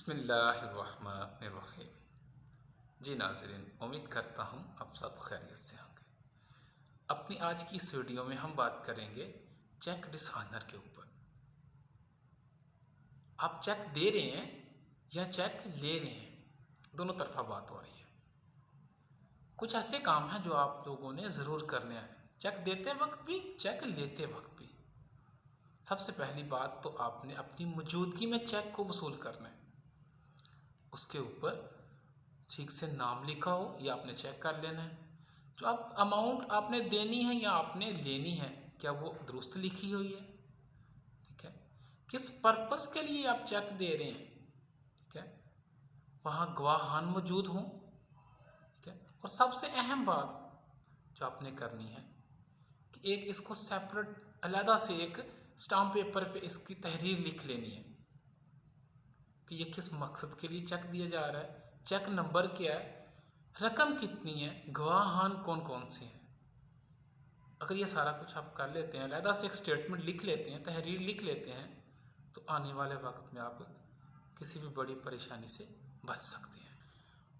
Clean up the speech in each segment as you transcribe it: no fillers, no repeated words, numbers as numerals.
बिस्मिल्लाहिर्रहमानिर्रहीम। जी नाज़रीन, उम्मीद करता हूँ आप सब खैरियत से होंगे। अपनी आज की इस वीडियो में हम बात करेंगे चेक डिसऑनर के ऊपर। आप चेक दे रहे हैं या चेक ले रहे हैं, दोनों तरफा बात हो रही है। कुछ ऐसे काम हैं जो आप लोगों ने ज़रूर करने हैं, चेक देते वक्त भी, चेक लेते वक्त भी। सबसे पहली बात तो आपने अपनी मौजूदगी में चेक को वसूल करना है। उसके ऊपर ठीक से नाम लिखा हो या आपने चेक कर लेना है। जो आप अमाउंट आपने देनी है या आपने लेनी है, क्या वो दुरुस्त लिखी हुई है? ठीक है। किस पर्पस के लिए आप चेक दे रहे हैं? ठीक है। वहाँ गवाहान मौजूद हों। ठीक है। और सबसे अहम बात जो आपने करनी है कि एक इसको सेपरेट अलहदा से एक स्टाम्प पेपर पे इसकी तहरीर लिख लेनी है कि ये किस मकसद के लिए चेक दिया जा रहा है, चेक नंबर क्या है, रकम कितनी है, गवाहान कौन कौन से हैं। अगर ये सारा कुछ आप कर लेते हैं, अलहदा से एक स्टेटमेंट लिख लेते हैं, तहरीर लिख लेते हैं, तो आने वाले वक्त में आप किसी भी बड़ी परेशानी से बच सकते हैं।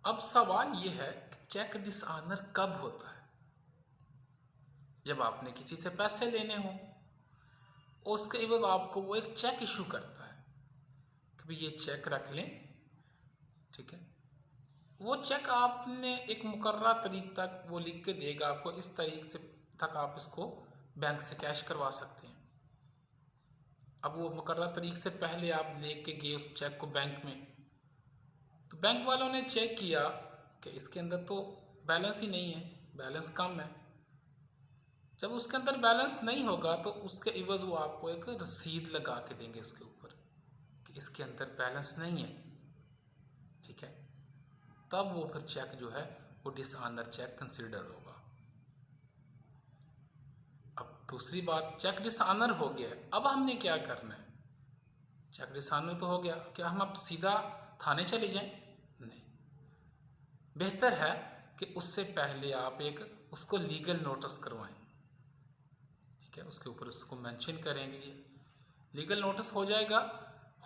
अब सवाल ये है कि चेक डिसऑनर कब होता है? जब आपने किसी से पैसे लेने हो, उसके एवज आपको वो एक चेक इशू करता है कि भाई ये चेक रख लें। ठीक है। वो चेक आपने एक मुकर्रर तारीख तक वो लिख के देगा आपको, इस तारीख से तक आप इसको बैंक से कैश करवा सकते हैं। अब वो मुकर्रर तारीख से पहले आप लेके गए उस चेक को बैंक में, तो बैंक वालों ने चेक किया कि इसके अंदर तो बैलेंस ही नहीं है, बैलेंस कम है। जब उसके अंदर बैलेंस नहीं होगा तो उसके इवज वो आपको एक रसीद लगा के देंगे उसके ऊपर कि इसके अंदर बैलेंस नहीं है। ठीक है। तब वो फिर चेक जो है वो डिसऑनर चेक कंसीडर होगा। अब दूसरी बात, चेक डिसऑनर हो गया, अब हमने क्या करना है? चेक डिसऑनर तो हो गया, क्या हम अब सीधा थाने चले जाएं? नहीं, बेहतर है कि उससे पहले आप एक उसको लीगल नोटिस करवाएं। ठीक है। उसके ऊपर उसको मेंशन करेंगे, लीगल नोटिस हो जाएगा।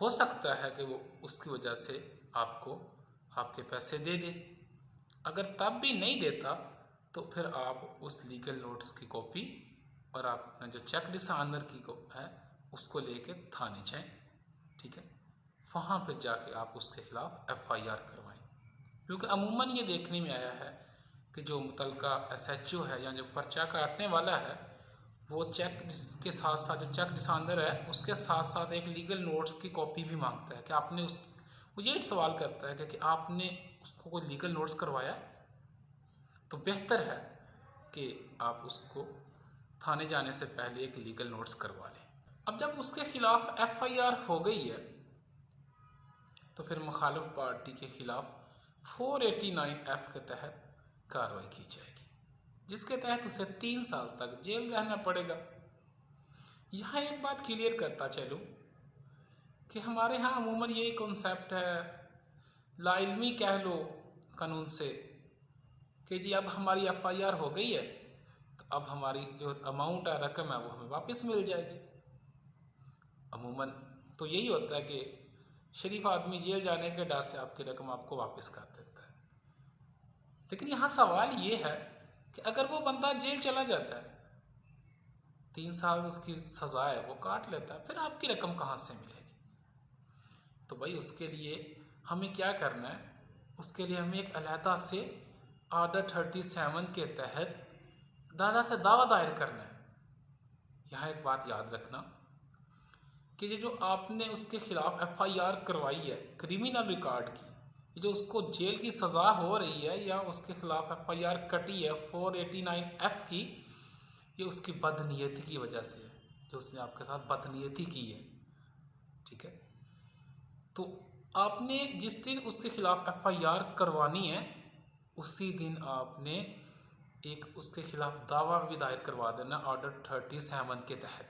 हो सकता है कि वो उसकी वजह से आपको आपके पैसे दे दे। अगर तब भी नहीं देता तो फिर आप उस लीगल नोटिस की कॉपी और आपने जो चेक डिसऑनर की है उसको लेके थाने जाएं। ठीक है। वहाँ फिर जाके आप उसके खिलाफ FIR करवाएं, क्योंकि अमूमन ये देखने में आया है कि जो मुतलका SHO है या जो पर्चा काटने वाला है, वो चेक के साथ साथ जो चेक डिसऑनर है उसके साथ साथ एक लीगल नोट्स की कॉपी भी मांगता है कि आपने वो यही सवाल करता है कि आपने उसको कोई लीगल नोट्स करवाया। तो बेहतर है कि आप उसको थाने जाने से पहले एक लीगल नोट्स करवा लें। अब जब उसके खिलाफ FIR हो गई है तो फिर मुखालिफ पार्टी के खिलाफ 489F के तहत कार्रवाई की जाएगी, जिसके तहत उसे 3 साल तक जेल रहना पड़ेगा। यहाँ एक बात क्लियर करता चलूँ कि हमारे यहाँ अमूमन यही कॉन्सेप्ट है, लाइल्मी कह लो कानून से, कि जी अब हमारी FIR हो गई है तो अब हमारी जो अमाउंट है, रकम है, वो हमें वापस मिल जाएगी। अमूमन तो यही होता है कि शरीफ आदमी जेल जाने के डर से आपकी रकम आपको वापस कर देता है। लेकिन यहाँ सवाल ये है कि अगर वो बंदा जेल चला जाता है, 3 साल उसकी सज़ा है वो काट लेता है, फिर आपकी रकम कहाँ से मिलेगी? तो भाई उसके लिए हमें क्या करना है? उसके लिए हमें एक अलहदा से ऑर्डर 37 के तहत दादा से दावा दायर करना है। यहाँ एक बात याद रखना कि ये जो आपने उसके खिलाफ FIR करवाई है क्रिमिनल रिकॉर्ड की, जो उसको जेल की सज़ा हो रही है या उसके खिलाफ FIR कटी है 489F की, ये उसकी बदनीयती की वजह से है, जो उसने आपके साथ बदनीयती की है। ठीक है। तो आपने जिस दिन उसके खिलाफ FIR करवानी है उसी दिन आपने एक उसके खिलाफ दावा भी दायर करवा देना ऑर्डर 37 के तहत।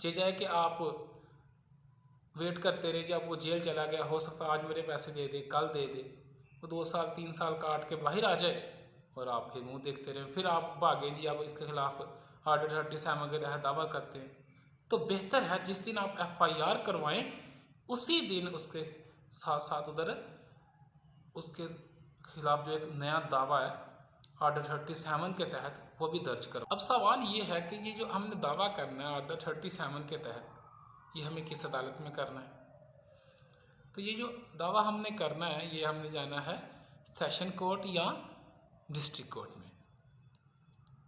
चाहे कि आप वेट करते रहे, जब वो जेल चला गया, हो सकता है आज मेरे पैसे दे दे, कल दे दे, वो 2 साल 3 साल काट के बाहर आ जाए और आप फिर मुंह देखते रहे, फिर आप भागे जी अब इसके खिलाफ ऑर्डर 37 के तहत दावा करते हैं। तो बेहतर है जिस दिन आप FIR करवाएं उसी दिन उसके साथ साथ उधर उसके खिलाफ जो एक नया दावा है ऑर्डर 37 के तहत वो भी दर्ज करो। अब सवाल ये है कि ये जो हमने दावा करना है ऑर्डर 37 के तहत, ये हमें किस अदालत में करना है? तो ये जो दावा हमने करना है ये हमने जाना है सेशन कोर्ट या डिस्ट्रिक्ट कोर्ट में।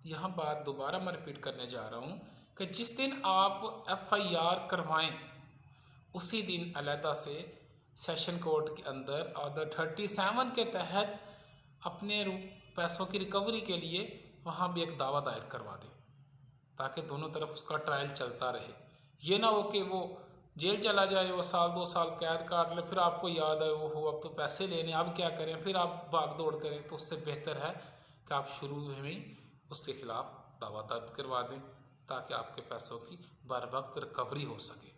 यहाँ बात दोबारा मैं रिपीट करने जा रहा हूँ कि जिस दिन आप FIR करवाएं उसी दिन अलहदा से सेशन कोर्ट के अंदर ऑर्डर 37 के तहत अपने पैसों की रिकवरी के लिए वहाँ भी एक दावा दायर करवा दें, ताकि दोनों तरफ उसका ट्रायल चलता रहे। ये ना हो कि वो जेल चला जाए, वो 1-2 साल कैद काट ले, फिर आपको याद आए वो हो अब तो पैसे लेने, अब क्या करें, फिर आप भाग दौड़ करें। तो उससे बेहतर है कि आप शुरू में ही उसके खिलाफ दावा दर्ज करवा दें, ताकि आपके पैसों की बर वक्त रिकवरी हो सके।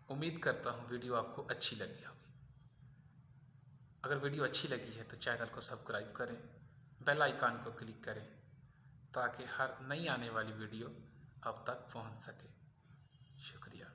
उम्मीद करता हूँ वीडियो आपको अच्छी लगी होगी। अगर वीडियो अच्छी लगी है तो चैनल को सब्सक्राइब करें, बेल आइकन को क्लिक करें, ताकि हर नई आने वाली वीडियो अब तक पहुँच सके। शुक्रिया।